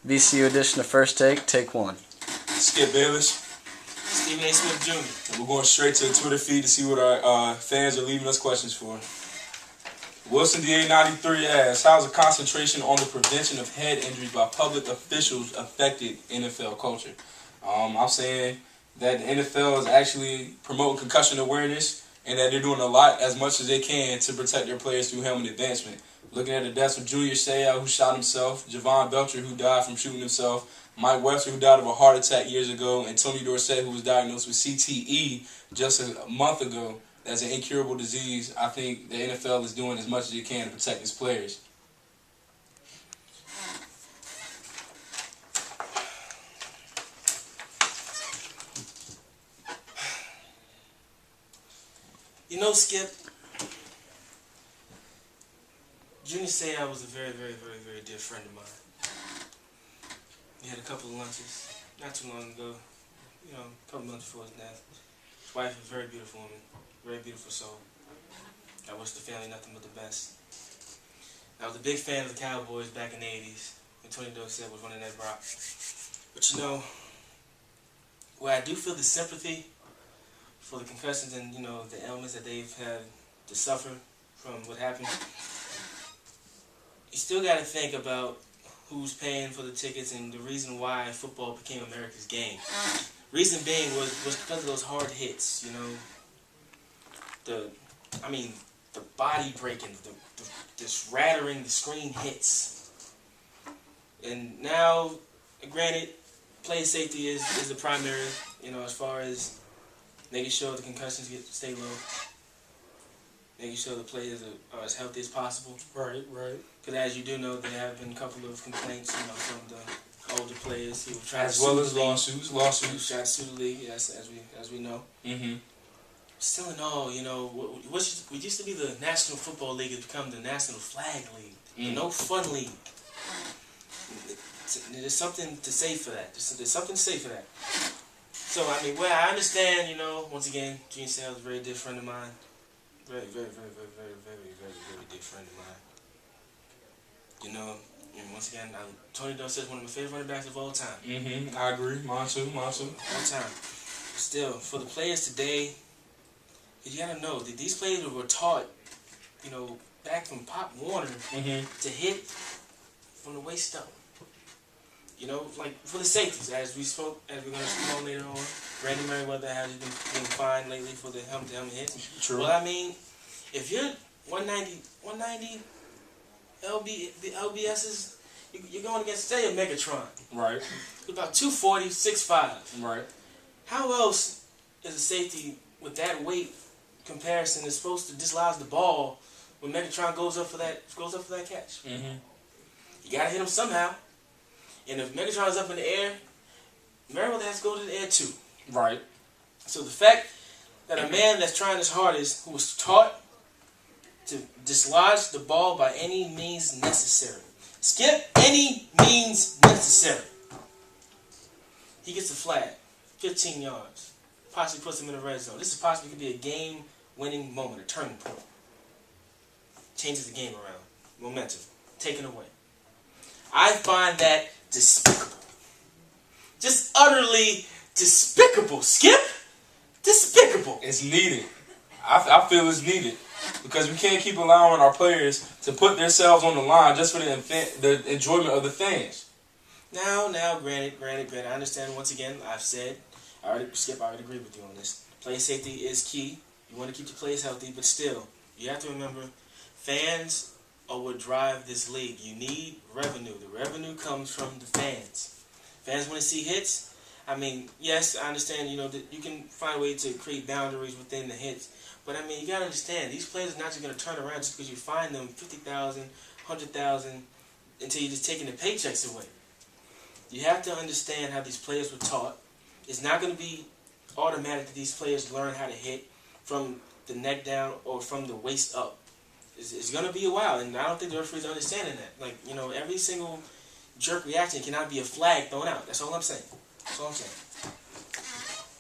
VCU edition of First Take, take one. Skip Bayless. Stephen A. Smith Jr. And we're going straight to the Twitter feed to see what our fans are leaving us questions for. Wilson DA93 asks, how's the concentration on the prevention of head injuries by public officials affected NFL culture? I'm saying that the NFL is actually promoting concussion awareness and that they're doing a lot, as much as they can, to protect their players through helmet advancement. Looking at the deaths of Junior Seau, who shot himself, Javon Belcher, who died from shooting himself, Mike Webster, who died of a heart attack years ago, and Tony Dorsett, who was diagnosed with CTE just a month ago as an incurable disease. I think the NFL is doing as much as it can to protect its players. You know, Skip, Junior Seau was a very, very, very, very dear friend of mine. We had a couple of lunches not too long ago, a couple months before his death. His wife was a very beautiful woman, very beautiful soul. I wish the family nothing but the best. I was a big fan of the Cowboys back in the 80s, when Tony Dorsett was running that rock. But where I do feel the sympathy for the concussions and, the ailments that they've had to suffer from what happened, you still got to think about who's paying for the tickets and the reason why football became America's game. Reason being was because of those hard hits, the body breaking, this rattling, the screen hits. And now, granted, player safety is the primary, as far as making sure the concussions stay low, making sure the players are as healthy as possible. Right. Because as you do know, there have been a couple of complaints, from the older players who try to As well as lawsuits. Try to sue the league, yes, as we know. Mm-hmm. Still in all, what used to be the National Football League has become the National Flag League, the No Fun League. There's something to say for that. There's something to say for that. So, where I understand, once again, Junior Seau is a very dear friend of mine. Very, very, very, very, very, very, very, very dear friend of mine. And once again, Tony Dorsett is one of my favorite running backs of all time. Mm-hmm. I agree. Mine too. All time. Still, for the players today, you gotta know that these players were taught, back from Pop Warner, to hit from the waist up. Like for the safeties, as we're gonna speak on later on. Brandon Merriweather has been fine lately for the helmet-to-helmet hits. True. Well, if you're 190 LBSs, you're going against, say, a Megatron. Right. About 240, 6'5". Right. How else is a safety with that weight comparison is supposed to dislodge the ball when Megatron goes up for that catch? Mm-hmm. You gotta hit him somehow. And if Megatron's up in the air, Merriweather has to go to the air too. Right. So the fact that a man that's trying his hardest, who was taught to dislodge the ball by any means necessary, skip any means necessary, he gets a flag, 15 yards, possibly puts him in the red zone. This possibly could be a game-winning moment, a turning point. Changes the game around. Momentum taken away. I find that despicable. Just utterly despicable. Skip? Despicable. It's needed. I feel it's needed. Because we can't keep allowing our players to put themselves on the line just for the enjoyment of the fans. Now, granted, I understand once again, Skip, I already agree with you on this. Player safety is key. You want to keep the players healthy, but still, you have to remember, fans are what drive this league. You need revenue. The revenue comes from the fans. Fans want to see hits. Yes, I understand, that you can find a way to create boundaries within the hits. But, you got to understand, these players are not just going to turn around just because you find them $50,000, $100,000 until you're just taking the paychecks away. You have to understand how these players were taught. It's not going to be automatic that these players learn how to hit from the neck down or from the waist up. It's going to be a while, and I don't think the referees are understanding that. Every single jerk reaction cannot be a flag thrown out. That's all I'm saying.